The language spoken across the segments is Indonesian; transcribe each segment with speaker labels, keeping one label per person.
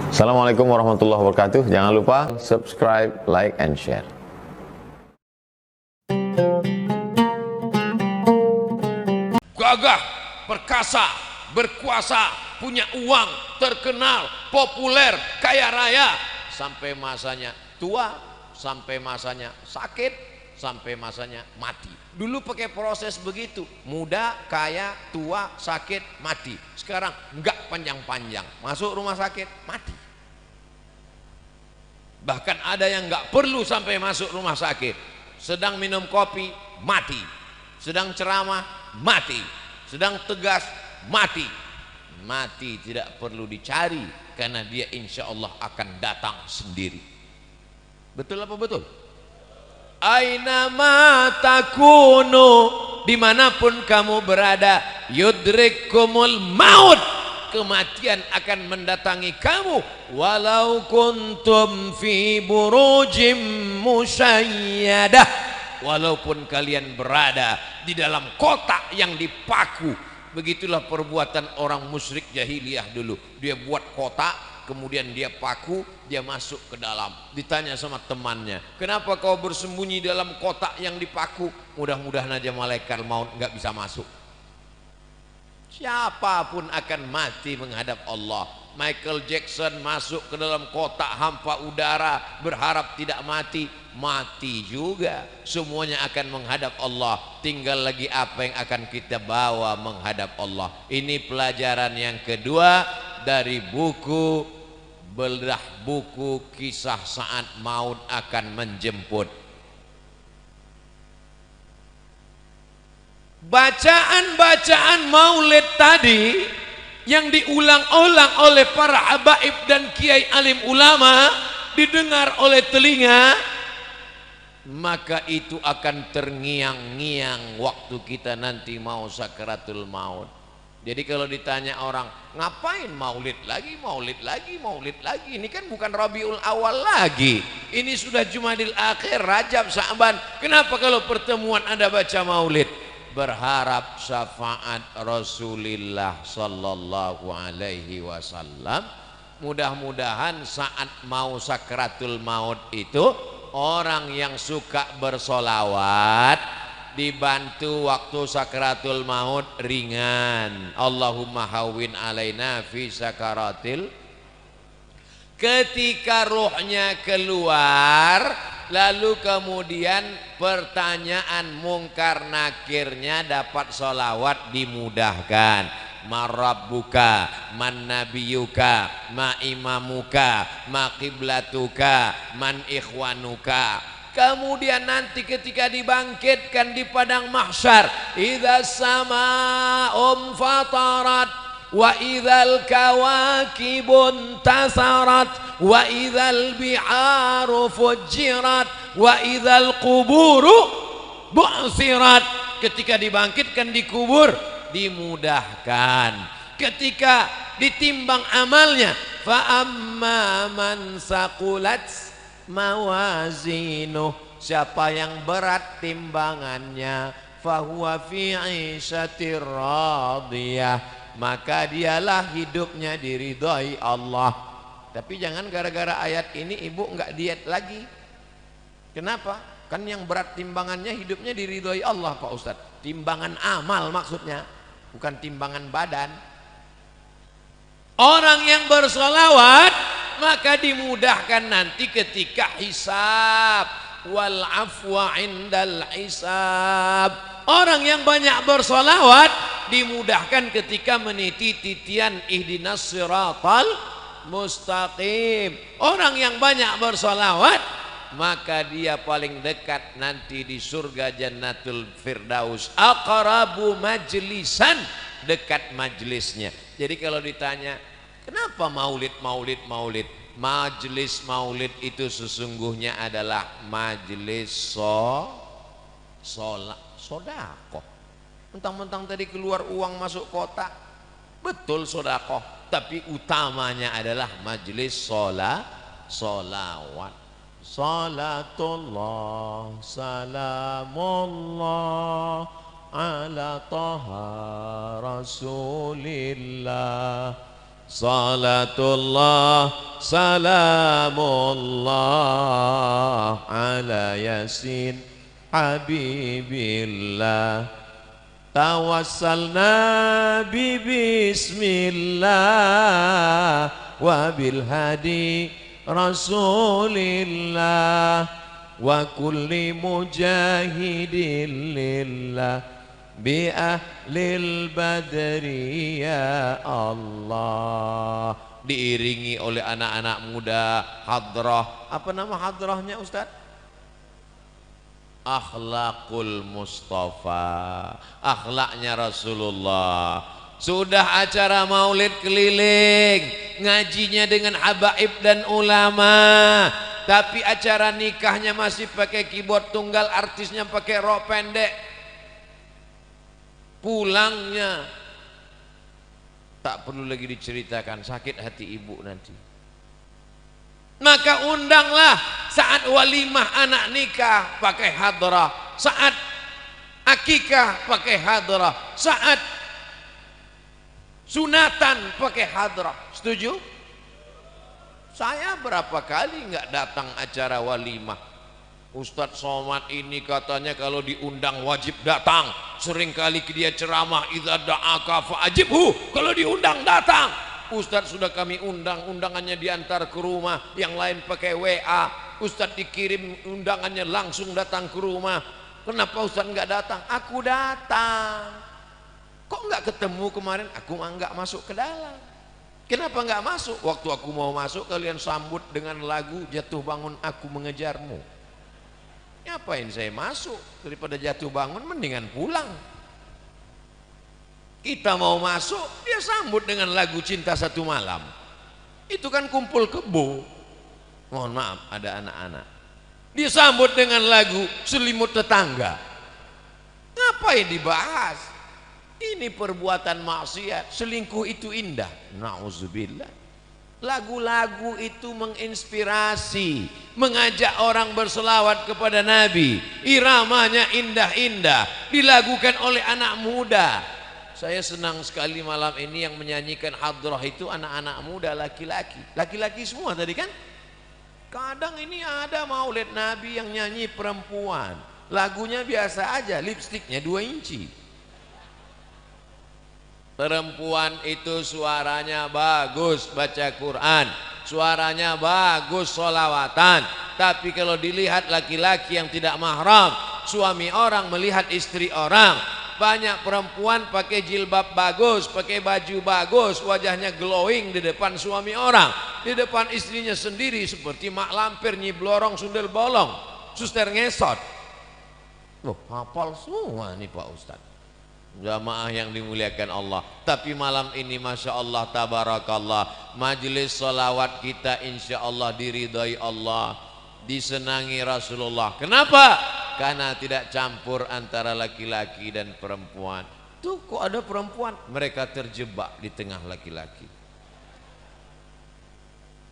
Speaker 1: Assalamualaikum warahmatullahi wabarakatuh. Jangan lupa subscribe, like, and share.
Speaker 2: Gagah, perkasa, berkuasa, punya uang, terkenal, populer, kaya raya, sampai masanya tua, sampai masanya sakit, sampai masanya mati. Dulu pakai proses begitu, muda, kaya, tua, sakit, mati. Sekarang enggak panjang-panjang, masuk rumah sakit, mati. Bahkan ada yang enggak perlu sampai masuk rumah sakit, sedang minum kopi, mati. Sedang ceramah, mati. Sedang tegas, mati. Mati tidak perlu dicari, karena dia insya Allah akan datang sendiri. Betul apa betul? Aina ma takunu, dimanapun kamu berada, yudrikumul maut, kematian akan mendatangi kamu. Walau kuntum fi burujim musayyadah, walaupun kalian berada di dalam kotak yang dipaku. Begitulah perbuatan orang musyrik jahiliyah dulu. Dia buat kotak, kemudian dia paku, dia masuk ke dalam. Ditanya sama temannya, kenapa kau bersembunyi dalam kotak yang dipaku? Mudah-mudahan aja malaikat maut nggak bisa masuk. Siapapun akan mati menghadap Allah. Michael Jackson masuk ke dalam kotak hampa udara, berharap tidak mati, mati juga. Semuanya akan menghadap Allah. Tinggal lagi apa yang akan kita bawa menghadap Allah. Ini pelajaran yang kedua dari buku bedah buku kisah saat maut akan menjemput. Bacaan-bacaan maulid tadi yang diulang-ulang oleh para habaib dan kiai alim ulama, didengar oleh telinga, maka itu akan terngiang-ngiang waktu kita nanti mau sakaratul maut. Jadi kalau ditanya orang, ngapain maulid lagi, maulid lagi, maulid lagi? Ini kan bukan Rabiul Awal lagi. Ini sudah Jumadil Akhir, Rajab, Sa'ban. Kenapa kalau pertemuan Anda baca maulid? Berharap syafaat Rasulullah sallallahu alaihi wasallam. Mudah-mudahan saat mau sakratul maut itu, orang yang suka bersolawat dibantu waktu sakratul maut ringan. Allahumma hawwin alaina fi sakaratil. Ketika ruhnya keluar, lalu kemudian pertanyaan mungkar nakirnya dapat solawat dimudahkan. Marabbuka, man nabiyuka, ma imamuka, ma qiblatuka, man ikhwanuka. Kemudian nanti ketika dibangkitkan di padang mahsyar, idza sama'um fatarat wa idzal kawakibun tasarat wa idzal bi'aru fujirat wa idzal quburu bu'sirat. Ketika dibangkitkan di kubur dimudahkan. Ketika ditimbang amalnya, fa amma man saqulat mawazinuh, siapa yang berat timbangannya, fa huwa fi 'ishatir radiyah, maka dialah hidupnya diridhai Allah. Tapi jangan gara-gara ayat ini ibu enggak diet lagi. Kenapa? Kan yang berat timbangannya hidupnya diridhai Allah Pak Ustadz. Timbangan amal maksudnya, bukan timbangan badan. Orang yang bersolawat maka dimudahkan nanti ketika hisab. Wal afwa indal hisab. Orang yang banyak bersolawat dimudahkan ketika meniti titian ihdinas siratal mustaqim. Orang yang banyak bersolawat maka dia paling dekat nanti di surga Jannatul Firdaus. Aqrabu majlisan, dekat majlisnya. Jadi kalau ditanya kenapa maulid, maulid, maulid, majlis maulid itu sesungguhnya adalah majlis sodakoh. Mentang-mentang tadi keluar uang masuk kotak, betul sodakoh, tapi utamanya adalah majlis solawat. Salatullah salamullah ala taha rasulillah salatullah salamullah ala yasin habibillah tawassalna bi bismillah wa bil hadi rasulillah wa kulli mujahidin lillah bi ahlil badri ya Allah. Diiringi oleh anak-anak muda hadrah. Apa nama hadrahnya Ustaz? Akhlakul Mustafa, akhlaknya Rasulullah. Sudah acara maulid keliling, ngajinya dengan habaib dan ulama, tapi acara nikahnya masih pakai keyboard tunggal, artisnya pakai rok pendek. Pulangnya tak perlu lagi diceritakan, sakit hati ibu nanti. Maka undanglah saat walimah anak nikah pakai hadrah, saat akikah pakai hadrah, saat sunatan pakai hadrah. Setuju? Saya berapa kali nggak datang acara walimah. Ustadz Somad ini katanya kalau diundang wajib datang. Seringkali dia ceramah, idza da'aka fa'ajibhu, kalau diundang datang. Ustadz sudah kami undang, undangannya diantar ke rumah, yang lain pakai WA. Ustadz dikirim undangannya langsung datang ke rumah. Kenapa Ustadz nggak datang? Aku datang. Kok nggak ketemu kemarin? Aku nggak masuk ke dalam. Kenapa nggak masuk? Waktu aku mau masuk kalian sambut dengan lagu jatuh bangun aku mengejarmu. Ngapain saya masuk? Daripada jatuh bangun mendingan pulang. Kita mau masuk, dia sambut dengan lagu Cinta Satu Malam. Itu kan kumpul kebo. Mohon maaf, ada anak-anak. Dia sambut dengan lagu Selimut Tetangga. Ngapain dibahas? Ini perbuatan maksiat. Selingkuh itu indah. Nauzubillah. Lagu-lagu itu menginspirasi, mengajak orang berselawat kepada Nabi. Iramanya indah-indah, dilakukan oleh anak muda. Saya senang sekali malam ini yang menyanyikan hadrah itu anak-anak muda, laki-laki. Laki-laki semua tadi kan? Kadang ini ada maulid Nabi yang nyanyi perempuan. Lagunya biasa aja, lipstiknya 2 inci. Perempuan itu suaranya bagus baca Quran, suaranya bagus sholawatan. Tapi kalau dilihat laki-laki yang tidak mahram, suami orang melihat istri orang. Banyak perempuan pakai jilbab bagus, pakai baju bagus, wajahnya glowing di depan suami orang, di depan istrinya sendiri seperti mak lampir, nyi blorong, sundel bolong, suster ngesot. Loh, hafal semua nih Pak Ustadz. Jamaah yang dimuliakan Allah. Tapi malam ini Masya Allah tabarakallah, majelis salawat kita insya Allah diridhai Allah, disenangi Rasulullah. Kenapa? Karena tidak campur antara laki-laki dan perempuan. Tuh kok ada perempuan, mereka terjebak di tengah laki-laki.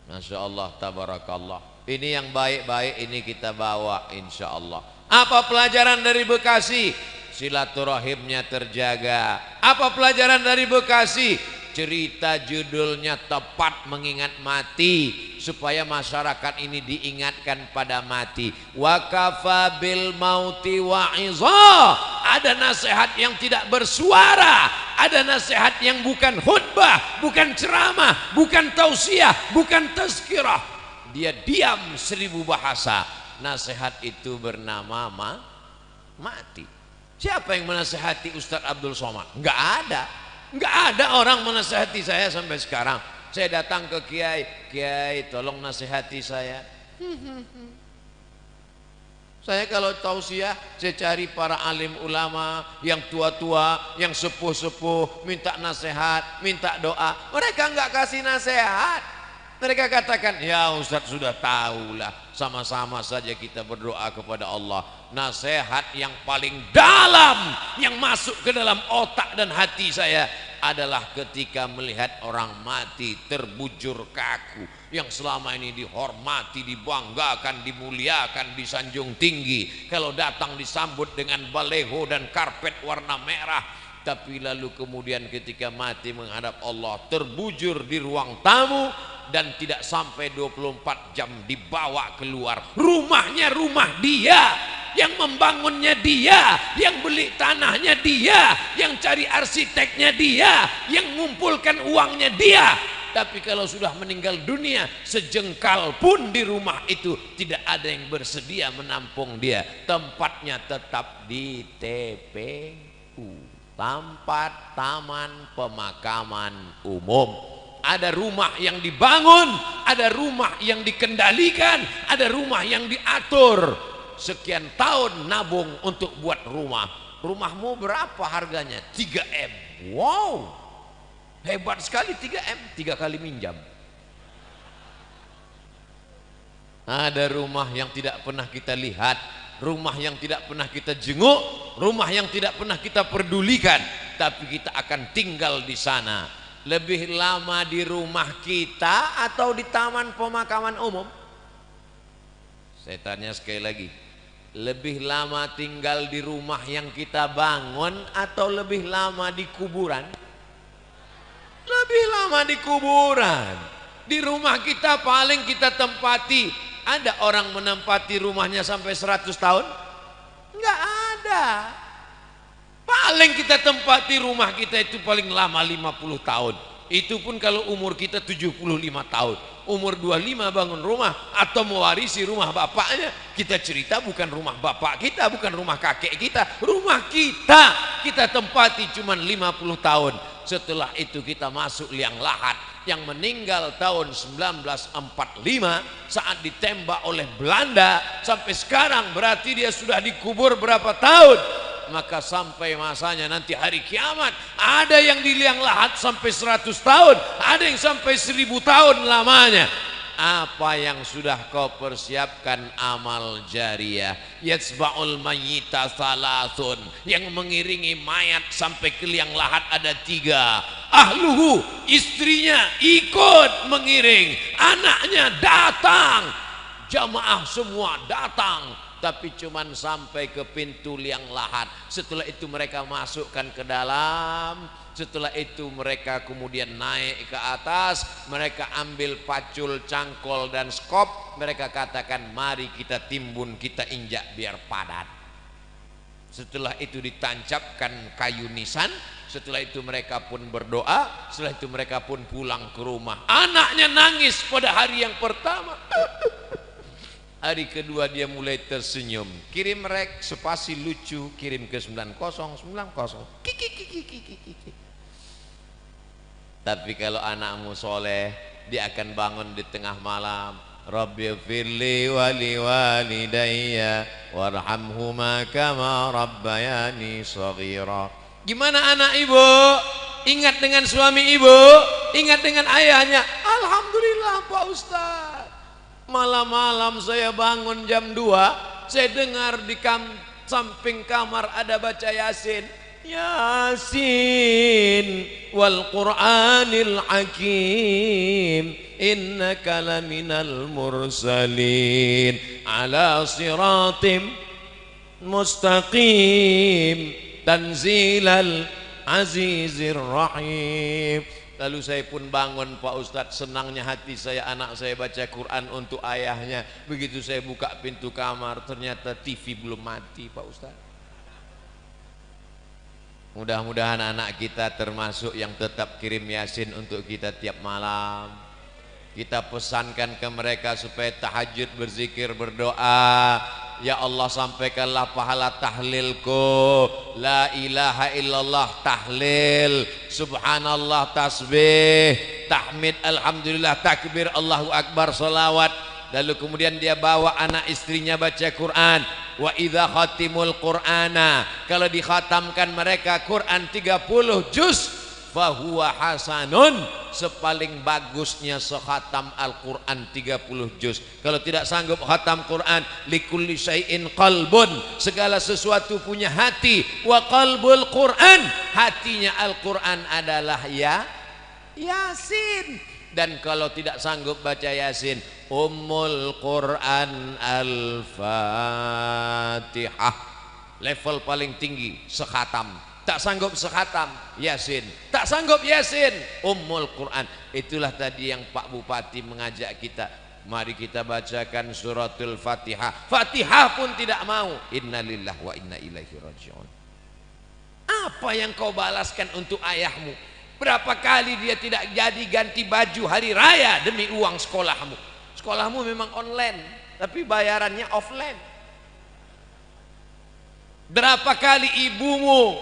Speaker 2: Masya Allah tabarakallah. Ini yang baik-baik ini kita bawa insya Allah. Apa pelajaran dari Bekasi? Silaturahimnya terjaga. Apa pelajaran dari Bekasi? Cerita judulnya tepat, mengingat mati, supaya masyarakat ini diingatkan pada mati. Wa kafa bil mauti wa'iza. Ada nasihat yang tidak bersuara, ada nasihat yang bukan khutbah, bukan ceramah, bukan tausiah, bukan tazkirah. Dia diam 1000 bahasa. Nasihat itu bernama mati. Siapa yang menasihati Ustadz Abdul Somad? Enggak ada. Enggak ada orang menasihati saya sampai sekarang. Saya datang ke kiai, kiai tolong nasihati saya. Saya kalau tausiah, saya cari para alim ulama yang tua-tua, yang sepuh-sepuh, minta nasihat, minta doa. Mereka enggak kasih nasihat. Mereka katakan, ya Ustadz sudah tahulah, sama-sama saja kita berdoa kepada Allah. Nasihat yang paling dalam yang masuk ke dalam otak dan hati saya adalah ketika melihat orang mati terbujur kaku, yang selama ini dihormati, dibanggakan, dimuliakan, disanjung tinggi. Kalau datang disambut dengan baleho dan karpet warna merah, tapi lalu kemudian ketika mati menghadap Allah terbujur di ruang tamu dan tidak sampai 24 jam dibawa keluar. Rumahnya rumah dia, yang membangunnya dia, yang beli tanahnya dia, yang cari arsiteknya dia, yang ngumpulkan uangnya dia. Tapi kalau sudah meninggal dunia, sejengkal pun di rumah itu tidak ada yang bersedia menampung dia. Tempatnya tetap di TPU, tempat taman pemakaman umum. Ada rumah yang dibangun, ada rumah yang dikendalikan, ada rumah yang diatur. Sekian tahun nabung untuk buat rumah. Rumahmu berapa harganya? 3M. Wow, hebat sekali. 3M, 3 kali minjam. Ada rumah yang tidak pernah kita lihat, rumah yang tidak pernah kita jenguk, rumah yang tidak pernah kita pedulikan, tapi kita akan tinggal di sana. Lebih lama di rumah kita atau di taman pemakaman umum? Saya tanya sekali lagi, lebih lama tinggal di rumah yang kita bangun atau lebih lama di kuburan? Lebih lama di kuburan. Di rumah kita paling kita tempati. Ada orang menempati rumahnya sampai 100 tahun? Enggak ada. Paling kita tempati rumah kita itu paling lama 50 tahun. Itu pun kalau umur kita 75 tahun. Umur 25 bangun rumah atau mewarisi rumah bapaknya. Kita cerita bukan rumah bapak kita, bukan rumah kakek kita, rumah kita. Kita tempati cuma 50 tahun. Setelah itu kita masuk liang lahat. Yang meninggal tahun 1945 saat ditembak oleh Belanda sampai sekarang berarti dia sudah dikubur berapa tahun? Maka sampai masanya nanti hari kiamat ada yang di liang lahat sampai 100 tahun, ada yang sampai 1000 tahun lamanya. Apa yang sudah kau persiapkan amal jariah? Yatsba'ul mayyita salasun, yang mengiringi mayat sampai ke liang lahat ada 3. Ahluhu, istrinya ikut mengiring, anaknya datang, jamaah semua datang, tapi cuman sampai ke pintu liang lahat. Setelah itu mereka masukkan ke dalam. Setelah itu mereka kemudian naik ke atas. Mereka ambil pacul, cangkol dan skop. Mereka katakan mari kita timbun, kita injak biar padat. Setelah itu ditancapkan kayu nisan. Setelah itu mereka pun berdoa. Setelah itu mereka pun pulang ke rumah. Anaknya nangis pada hari yang pertama. Hari kedua dia mulai tersenyum. Kirim rek spasi lucu, kirim ke 9090. Kiki. Tapi kalau anakmu soleh, dia akan bangun di tengah malam. Rabbi firli wali walidayya warhamhuma kama rabbayani shaghira. Gimana anak ibu? Ingat dengan suami ibu? Ingat dengan ayahnya? Alhamdulillah Pak Ustaz. Malam-malam saya bangun jam 2, saya dengar di samping kamar ada baca Yasin. Yasin wal Qur'anil Hakim innaka laminal mursalin ala siratim mustaqim tanzilal azizir rahim. Lalu saya pun bangun Pak Ustadz, senangnya hati saya, anak saya baca Quran untuk ayahnya. Begitu saya buka pintu kamar, ternyata TV belum mati Pak Ustadz. Mudah-mudahan anak kita termasuk yang tetap kirim Yasin untuk kita tiap malam. Kita pesankan ke mereka supaya tahajud, berzikir, berdoa. Ya Allah, sampaikanlah pahala tahlilku. La ilaha illallah tahlil, subhanallah tasbih, tahmid, alhamdulillah, takbir, Allahu akbar, salawat. Lalu kemudian dia bawa anak istrinya baca Quran. Wa idza khatimul qur'ana, kalau dikhatamkan mereka Quran 30 juz, fahuwa hasanun, sepaling bagusnya sekhatam Al-Quran 30 juz. Kalau tidak sanggup khatam Quran, likulli syai'in qalbun, segala sesuatu punya hati. Wa qalbul Quran, hatinya Al-Quran adalah Yasin. Dan kalau tidak sanggup baca Yasin, Ummul Quran Al-Fatihah, level paling tinggi sekhatam. tak sanggup sekhatam Yasin, tak sanggup Yasin Ummul Quran. Itulah tadi yang Pak Bupati mengajak kita, mari kita bacakan suratul Fatihah. Fatihah pun tidak mau. Innalillahi wa inna ilaihi raji'un. Apa yang kau balaskan untuk ayahmu? Berapa kali dia tidak jadi ganti baju hari raya demi uang sekolahmu. Sekolahmu memang online, tapi bayarannya offline. Berapa kali ibumu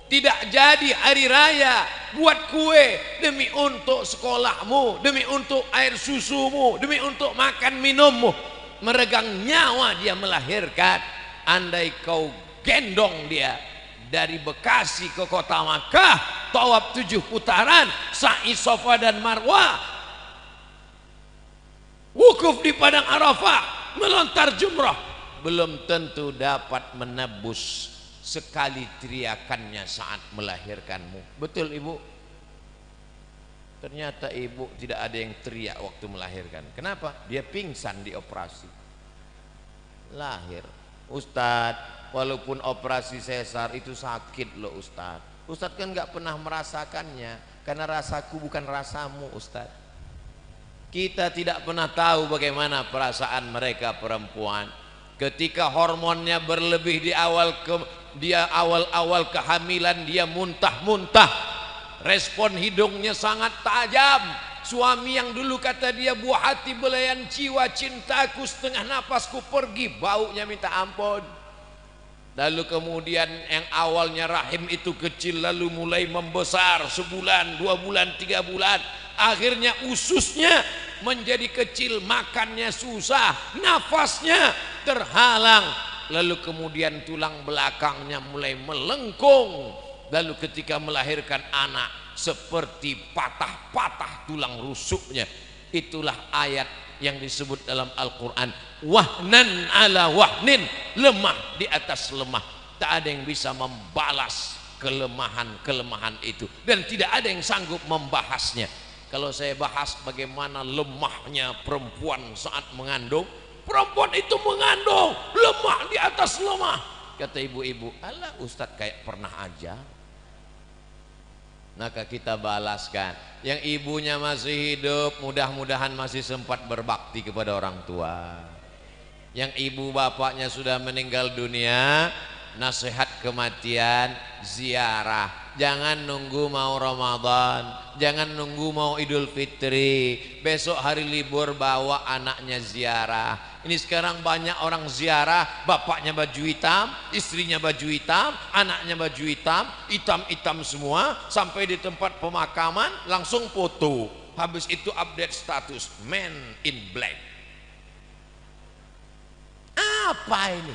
Speaker 2: tidak jadi hari raya buat kue demi untuk sekolahmu, demi untuk air susumu, demi untuk makan minummu. Meregang nyawa dia melahirkan. Andai kau gendong dia dari Bekasi ke kota Makkah, tawaf 7 putaran, sa'i Safa dan Marwah, wukuf di padang Arafah, melontar jumrah, belum tentu dapat menebus sekali teriakannya saat melahirkanmu. Betul ibu? Ternyata ibu tidak ada yang teriak waktu melahirkan. Kenapa? Dia pingsan di operasi. Lahir. Ustadz, walaupun operasi sesar itu sakit loh Ustadz. Ustadz kan gak pernah merasakannya, karena rasaku bukan rasamu Ustadz. Kita tidak pernah tahu bagaimana perasaan mereka perempuan ketika hormonnya berlebih di awal kehamilan. Dia muntah-muntah, respon hidungnya sangat tajam. Suami yang dulu kata dia buah hati belayan jiwa, cintaku setengah napasku pergi, baunya minta ampun. Lalu kemudian yang awalnya rahim itu kecil lalu mulai membesar, sebulan, 2 bulan, 3 bulan, akhirnya ususnya menjadi kecil, makannya susah, nafasnya terhalang, lalu kemudian tulang belakangnya mulai melengkung, lalu ketika melahirkan anak seperti patah-patah tulang rusuknya. Itulah ayat yang disebut dalam Al-Quran, wahnan ala wahnin, lemah di atas lemah. Tak ada yang bisa membalas kelemahan-kelemahan itu, dan tidak ada yang sanggup membahasnya. Kalau saya bahas bagaimana lemahnya perempuan saat mengandung, perempuan itu mengandung lemah di atas lemah. Kata ibu-ibu, alah Ustadz kayak pernah aja. Maka kita balaskan, yang ibunya masih hidup mudah-mudahan masih sempat berbakti kepada orang tua. Yang ibu bapaknya sudah meninggal dunia, nasihat kematian, ziarah. Jangan nunggu mau Ramadan, jangan nunggu mau Idul Fitri, besok hari libur bawa anaknya ziarah. Ini sekarang banyak orang ziarah, bapaknya baju hitam, istrinya baju hitam, anaknya baju hitam, hitam-hitam semua, sampai di tempat pemakaman langsung foto. Habis itu update status, man in black. Apa ini?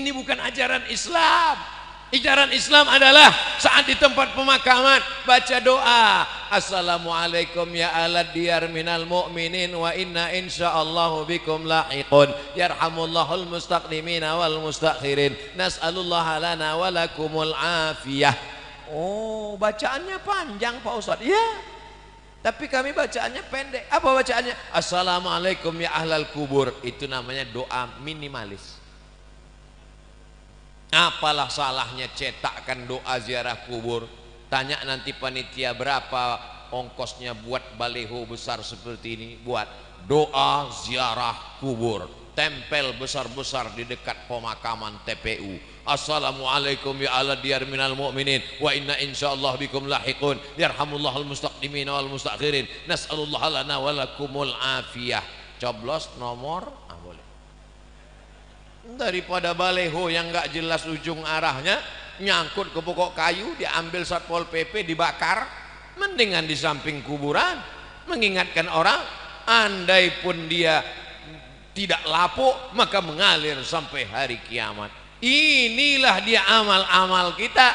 Speaker 2: Ini bukan ajaran Islam. Ajaran Islam adalah saat di tempat pemakaman baca doa, assalamualaikum ya alad diyar minal mu'minin wa inna insyaallahu bikum lahiqun yarhamullahul mustaqdimina wal mustakhirin nas'alullaha lana wa lakumul afiyah. Oh, bacaannya panjang Pak Ustadz. Ya, tapi kami bacaannya pendek. Apa bacaannya? Assalamualaikum ya ahlal kubur. Itu namanya doa minimalis. Apalah salahnya cetakkan doa ziarah kubur? Tanya nanti panitia berapa ongkosnya buat baleho besar seperti ini, buat doa ziarah kubur, tempel besar-besar di dekat pemakaman TPU. Assalamualaikum ya ala diyar minal mu'minin wa inna insyaallah bikum lahiqun yarhamullahul mustaqdimin wal mustakhirin nas'alullaha lana wa lakumul afiyah. Coblos nomor boleh. Daripada baleho yang enggak jelas ujung arahnya, nyangkut ke pokok kayu, diambil Satpol PP, dibakar, mendingan di samping kuburan, mengingatkan orang. Andai pun dia tidak lapuk, maka mengalir sampai hari kiamat. Inilah dia amal-amal kita.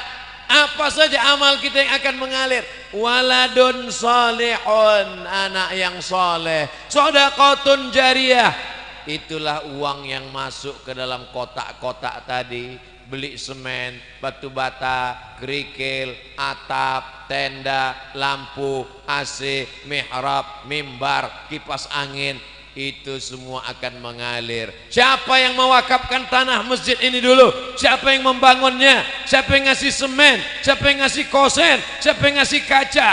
Speaker 2: Apa saja amal kita yang akan mengalir? Waladun salihun, anak yang soleh, shadaqatun jariyah. Itulah uang yang masuk ke dalam kotak-kotak tadi. Beli semen, batu bata, kerikil, atap, tenda, lampu, AC, mihrab, mimbar, kipas angin. itu semua akan mengalir. Siapa yang mewakafkan tanah masjid ini dulu? Siapa yang membangunnya? Siapa yang ngasih semen? Siapa yang ngasih kosen? Siapa yang ngasih kaca?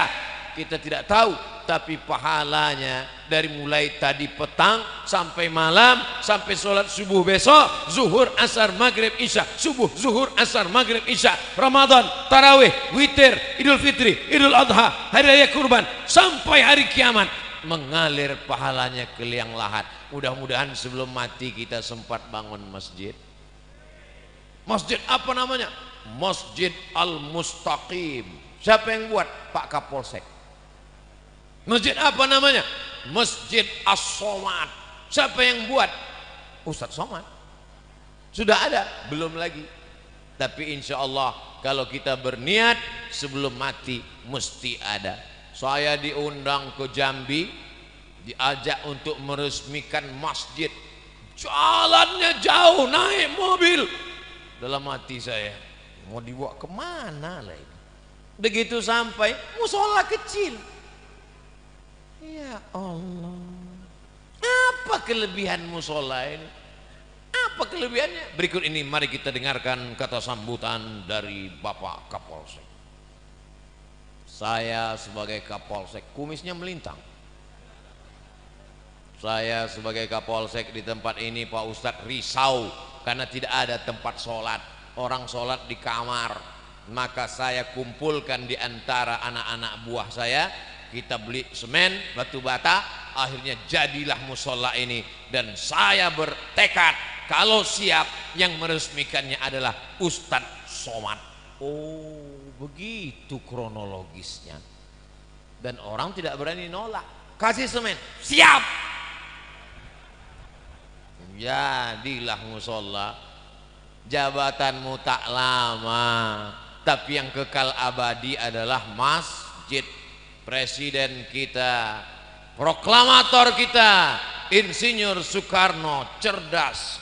Speaker 2: Kita tidak tahu, tapi pahalanya dari mulai tadi petang sampai malam, sampai sholat subuh besok, zuhur, asar, maghrib, isya, subuh, zuhur, asar, maghrib, isya, Ramadan, tarawih, witir, idul fitri, idul adha, hari raya kurban, sampai hari kiamat, mengalir pahalanya ke liang lahat. Mudah-mudahan sebelum mati kita sempat bangun masjid. Masjid apa namanya? Masjid Al-Mustaqim. Siapa yang buat? Pak Kapolsek. Masjid apa namanya? Masjid As-Somad. Siapa yang buat? Ustadz Somad. Sudah ada? Belum lagi. Tapi insya Allah kalau kita berniat sebelum mati mesti ada. Saya diundang ke Jambi, diajak untuk meresmikan masjid. Jalannya jauh, naik mobil. Dalam hati saya, mau dibawa kemana lah ini? Begitu sampai, musola kecil. Ya Allah, apa kelebihan musola ini? Apa kelebihannya? Berikut ini mari kita dengarkan kata sambutan dari Bapak Kapolsek. Saya sebagai Kapolsek, kumisnya melintang. Saya sebagai Kapolsek di tempat ini, Pak Ustadz risau karena tidak ada tempat sholat. Orang sholat di kamar. Maka saya kumpulkan di antara anak-anak buah saya. Kita beli semen, batu bata, akhirnya jadilah musola ini. Dan saya bertekad kalau siap, yang meresmikannya adalah Ustadz Somad. Oh, begitu kronologisnya. Dan orang tidak berani nolak. Kasih semen, siap. Jadilah musola. Jabatanmu tak lama, tapi yang kekal abadi adalah masjid. Presiden kita, proklamator kita, Insinyur Soekarno cerdas.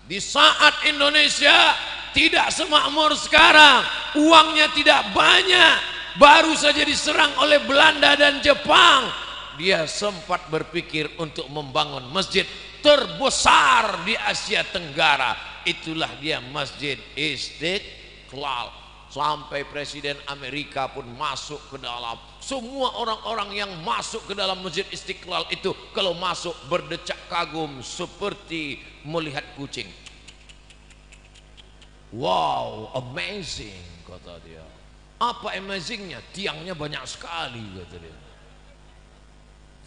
Speaker 2: Di saat Indonesia tidak semakmur sekarang, uangnya tidak banyak, baru saja diserang oleh Belanda dan Jepang, dia sempat berpikir untuk membangun masjid terbesar di Asia Tenggara. Itulah dia Masjid Istiqlal. Sampai Presiden Amerika pun masuk ke dalam. Semua orang-orang yang masuk ke dalam Masjid Istiqlal itu kalau masuk berdecak kagum seperti melihat kucing. Wow, amazing, kata dia. Apa amazingnya? Tiangnya banyak sekali, kata dia.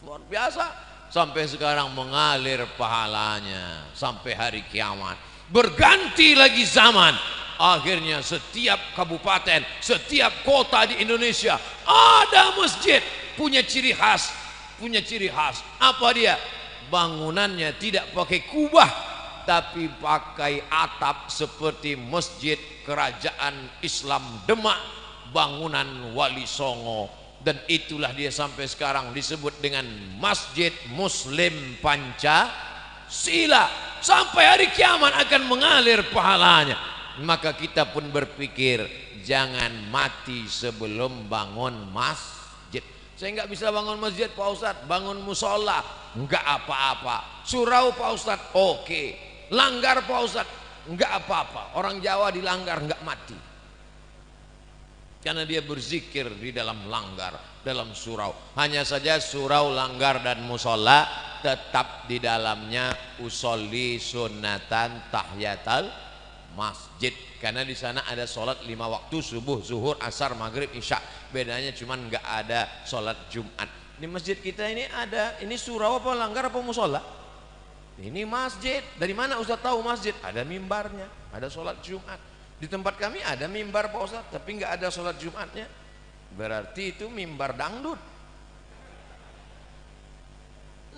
Speaker 2: Luar biasa. Sampai sekarang mengalir pahalanya sampai hari kiamat. Berganti lagi zaman, akhirnya setiap kabupaten, setiap kota di Indonesia ada masjid. Punya ciri khas, punya ciri khas. Apa dia? Bangunannya tidak pakai kubah, tapi pakai atap seperti masjid kerajaan Islam Demak, bangunan Wali Songo. Dan itulah dia sampai sekarang disebut dengan Masjid Muslim Pancasila. Sampai hari kiamat akan mengalir pahalanya. Maka kita pun berpikir, jangan mati sebelum bangun masjid. Saya nggak bisa bangun masjid Pak Ustadz, bangun musola nggak apa-apa. Surau Pak Ustadz, oke. Langgar Pak Ustadz, nggak apa-apa. Orang Jawa dilanggar nggak mati. Karena dia berzikir di dalam langgar, dalam surau. Hanya saja surau, langgar dan musola tetap di dalamnya usolli sunnatan tahiyatal masjid. Karena di sana ada sholat 5 waktu, subuh, zuhur, asar, maghrib, isya. Bedanya cuman nggak ada sholat Jumat. Di masjid kita ini ada, ini surau apa langgar apa musola? Ini masjid. Dari mana Ustaz tahu masjid? Ada mimbarnya, ada sholat Jumat. Di tempat kami ada mimbar Pak Ustaz, tapi nggak ada sholat Jumatnya. Berarti itu mimbar dangdut.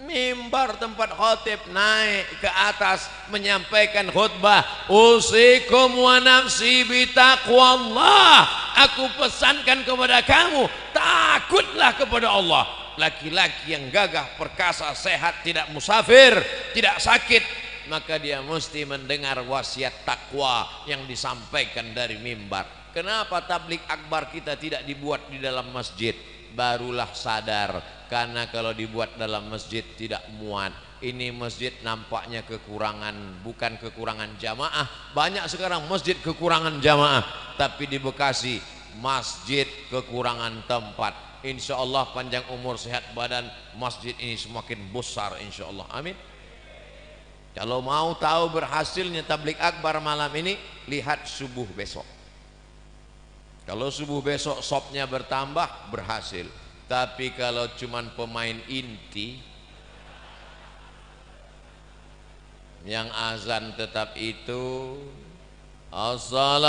Speaker 2: Mimbar tempat khotib naik ke atas menyampaikan khutbah. Usikum wa nafsi bitaqwallah. Aku pesankan kepada kamu, takutlah kepada Allah. Laki-laki yang gagah, perkasa, sehat, tidak musafir, tidak sakit, maka dia mesti mendengar wasiat takwa yang disampaikan dari mimbar. Kenapa tablik akbar kita tidak dibuat di dalam masjid? Barulah sadar Karena kalau dibuat dalam masjid tidak muat. Ini masjid nampaknya kekurangan, bukan kekurangan jamaah. Banyak sekarang masjid kekurangan jamaah, tapi di Bekasi masjid kekurangan tempat. Insya Allah panjang umur sehat badan, masjid ini semakin besar insya Allah. Amin. Kalau mau tahu berhasilnya tabligh akbar malam ini, lihat subuh besok. Kalau subuh besok sopnya bertambah, berhasil. Tapi kalau cuman pemain inti yang azan tetap itu, as-salatu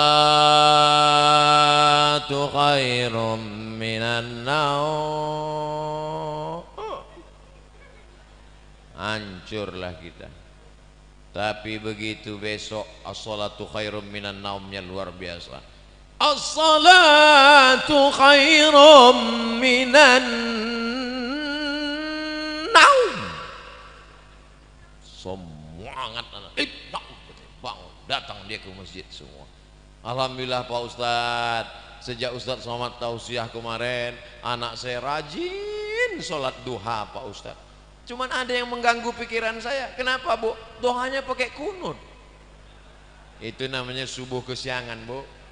Speaker 2: khairum minan naum, hancurlah kita. Tapi begitu besok as-salatu khairum minan naumnya luar biasa. As-salatu khairum minan naum. Semangat anak, bangun, datang dia ke masjid semua. Alhamdulillah Pak Ustadz, sejak Ustadz Somad tausiah kemarin, anak saya rajin sholat duha Pak Ustadz. Cuman ada yang mengganggu pikiran saya. Kenapa Bu? Doanya pakai kunut. Itu namanya subuh kesiangan Bu.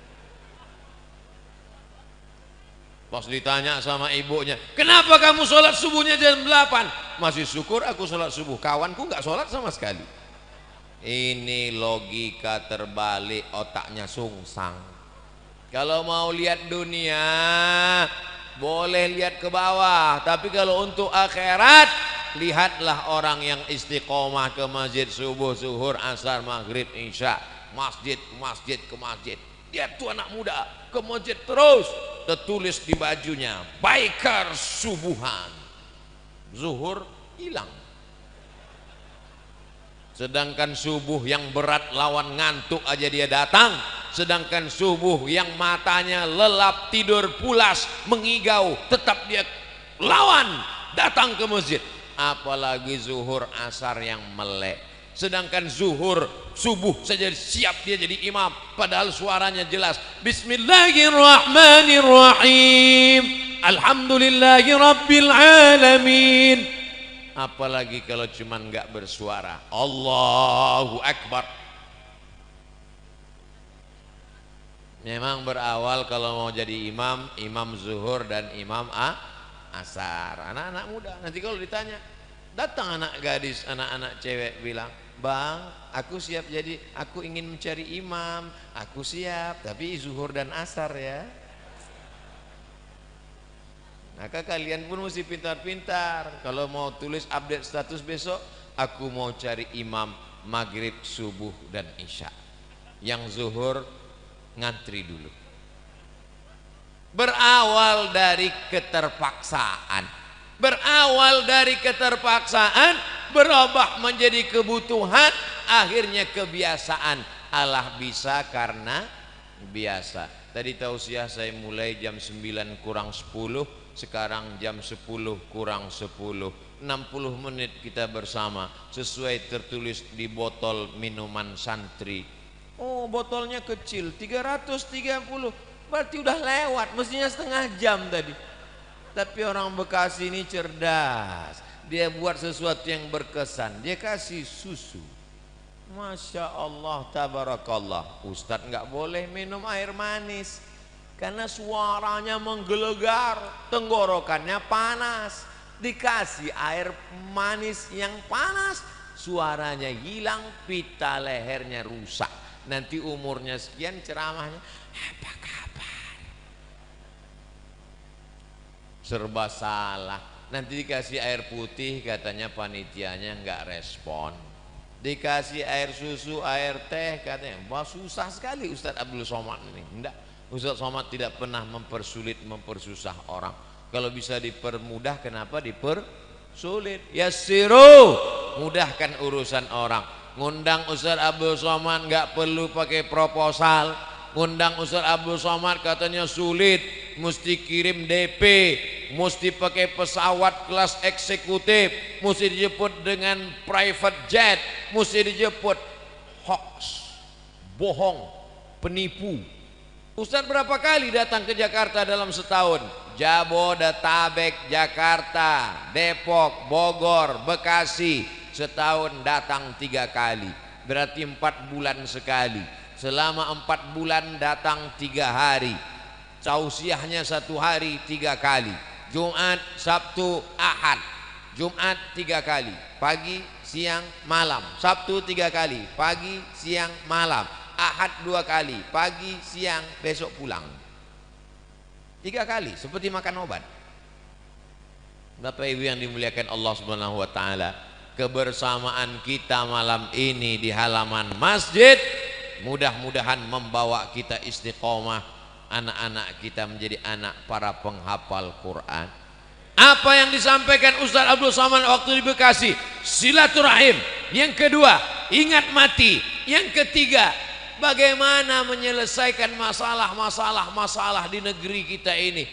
Speaker 2: Pas ditanya sama ibunya, kenapa kamu sholat subuhnya jam 8? Masih syukur aku sholat subuh, kawanku nggak sholat sama sekali. Ini logika terbalik, otaknya sungsang. Kalau mau lihat dunia boleh lihat ke bawah, tapi kalau untuk akhirat, lihatlah orang yang istiqomah ke masjid subuh, zuhur, asar, maghrib, isya, masjid ke masjid ke masjid. Lihat tuh anak muda ke masjid terus, tertulis di bajunya baikar subuhan, zuhur hilang. Sedangkan subuh yang berat lawan ngantuk aja dia datang. Sedangkan subuh yang matanya lelap, tidur pulas, mengigau, tetap dia lawan datang ke masjid. Apalagi zuhur asar yang melek. Sedangkan zuhur subuh saja siap dia jadi imam, padahal suaranya jelas. Bismillahirrahmanirrahim, alhamdulillahi rabbil alamin. Apalagi kalau cuman nggak bersuara, Allahu Akbar. Memang berawal kalau mau jadi imam, imam zuhur dan imam asar, anak-anak muda. Nanti kalau ditanya, datang anak gadis, anak-anak cewek bilang, Bang, aku siap jadi, aku ingin mencari imam, aku siap, tapi zuhur dan asar ya. Maka kalian pun mesti pintar-pintar. Kalau mau tulis update status besok, aku mau cari imam maghrib, subuh dan isya. Yang zuhur ngantri dulu. Berawal dari keterpaksaan. Berawal dari keterpaksaan, berubah menjadi kebutuhan, akhirnya kebiasaan. Allah bisa karena biasa. Tadi tausiah saya mulai jam 9 kurang 10, sekarang jam 10 kurang 10. 60 menit kita bersama sesuai tertulis di botol minuman santri. Oh, botolnya kecil 330, berarti udah lewat, mestinya setengah jam tadi. Tapi orang Bekasi ini cerdas, dia buat sesuatu yang berkesan, dia kasih susu. Masya Allah, tabarakallah. Ustadz nggak boleh minum air manis karena suaranya menggelegar, tenggorokannya panas. Dikasih air manis yang panas, suaranya hilang, pita lehernya rusak. Nanti umurnya sekian, ceramahnya apa kabar? Serba salah. Nanti dikasih air putih, katanya panitianya nggak respon. Dikasih air susu, air teh, katanya wah susah sekali Ustadz Abdul Somad ini. Enggak, Ustadz Somad tidak pernah mempersulit, mempersusah orang. Kalau bisa dipermudah, kenapa dipersulit? Yassiru, mudahkan urusan orang. Ngundang Ustadz Abdul Somad nggak perlu pakai proposal. Ngundang Ustadz Abdul Somad katanya sulit, mesti kirim DP, mesti pakai pesawat kelas eksekutif, mesti dijemput dengan private jet, mesti dijemput. Hoax, bohong, penipu. Ustadz berapa kali datang ke Jakarta dalam setahun? Jabodetabek, Jakarta, Depok, Bogor, Bekasi, setahun datang 3 kali, berarti 4 bulan sekali. Selama 4 bulan datang 3 hari, tausiahnya 1 hari 3 kali, Jumat, Sabtu, Ahad. Jumat 3 kali, pagi, siang, malam. Sabtu 3 kali, pagi, siang, malam. Ahad 2 kali, pagi, siang, besok pulang. 3 kali, seperti makan obat. Bapak Ibu yang dimuliakan Allah Subhanahu wa taala, kebersamaan kita malam ini di halaman masjid mudah-mudahan membawa kita istiqomah, anak-anak kita menjadi anak para penghafal Quran. Apa yang disampaikan Ustaz Abdul Somad waktu di Bekasi, silaturahim. Yang kedua, ingat mati. Yang ketiga, bagaimana menyelesaikan masalah di negeri kita ini.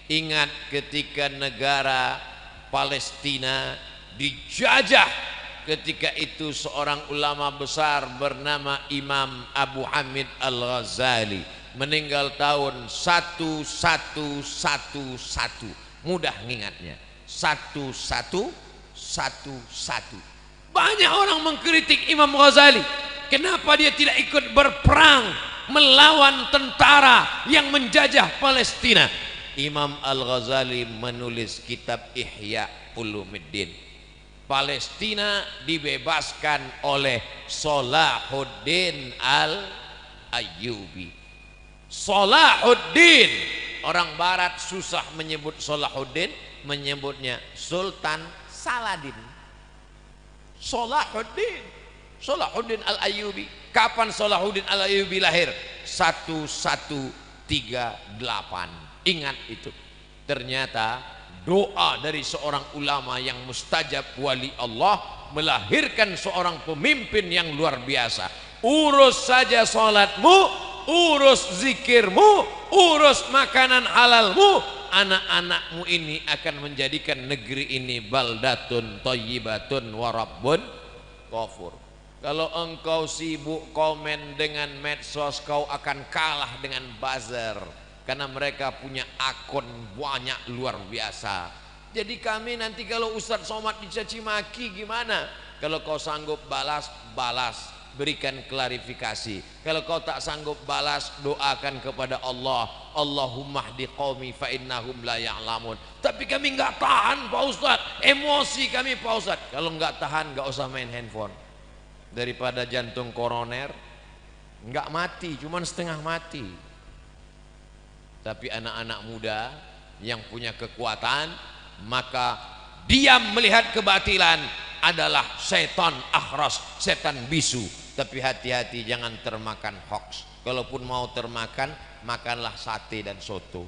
Speaker 2: Ingat ketika negara Palestina dijajah, ketika itu seorang ulama besar bernama Imam Abu Hamid Al-Ghazali meninggal tahun 1111. Mudah ngingatnya, 1111. Banyak orang mengkritik Imam Ghazali, kenapa dia tidak ikut berperang melawan tentara yang menjajah Palestina. Imam Al-Ghazali menulis kitab Ihya Ulumuddin. Palestina dibebaskan oleh Salahuddin Al-Ayyubi. Salahuddin, orang barat susah menyebut Salahuddin, menyebutnya Sultan Saladin. Salahuddin Al-Ayyubi. Kapan Salahuddin Al-Ayyubi lahir? 1138. Ingat itu. Ternyata doa dari seorang ulama yang mustajab wali Allah melahirkan seorang pemimpin yang luar biasa. Urus saja salatmu, urus zikirmu, urus makanan halalmu, anak-anakmu ini akan menjadikan negeri ini baldatun thayyibatun wa rabbun ghafur. Kalau engkau sibuk komen dengan medsos, kau akan kalah dengan buzzer, karena mereka punya akun banyak luar biasa. Jadi kami nanti kalau Ustadz Somad dicaci maki gimana? Kalau kau sanggup balas, berikan klarifikasi. Kalau kau tak sanggup balas, doakan kepada Allah, Allahumma hdi qaumi fa innahum la ya'lamun. Tapi kami enggak tahan Pak Ustadz, emosi kami Pak Ustadz. Kalau enggak tahan, enggak usah main handphone. Daripada jantung koroner enggak mati, cuman setengah mati. Tapi anak-anak muda yang punya kekuatan, maka diam melihat kebatilan adalah setan akhras, setan bisu. Tapi hati-hati jangan termakan hoax. Kalaupun mau termakan, makanlah sate dan soto.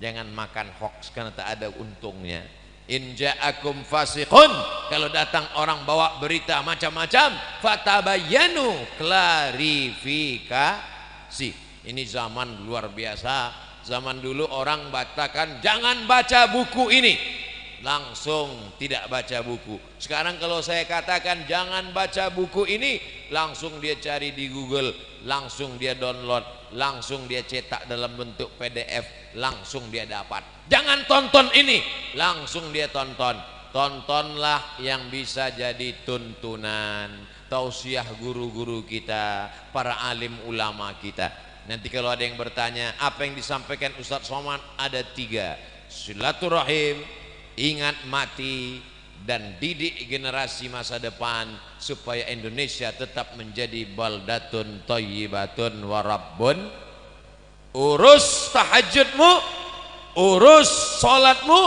Speaker 2: Jangan makan hoax karena tak ada untungnya. In ja'akum fasiqun, kalau datang orang bawa berita macam-macam, fatabayyanu, klarifikasi. Ini zaman luar biasa. Zaman dulu orang bacakan jangan baca buku ini, langsung tidak baca buku. Sekarang kalau saya katakan jangan baca buku ini, langsung dia cari di Google, langsung dia download, langsung dia cetak dalam bentuk PDF, langsung dia dapat. Jangan tonton ini, langsung dia tonton. Tontonlah yang bisa jadi tuntunan, tausiah guru-guru kita, para alim ulama kita. Nanti kalau ada yang bertanya apa yang disampaikan Ustadz Somad, ada 3: silaturahim, ingat mati, dan didik generasi masa depan supaya Indonesia tetap menjadi baldatun thayyibatun wa rabbun. Urus tahajudmu, urus salatmu,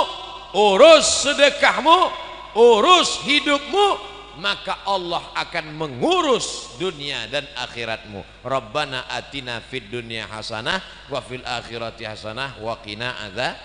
Speaker 2: urus sedekahmu, urus hidupmu, maka Allah akan mengurus dunia dan akhiratmu. Rabbana atina fid dunya hasanah wa fil akhirati hasanah wa qina adzab.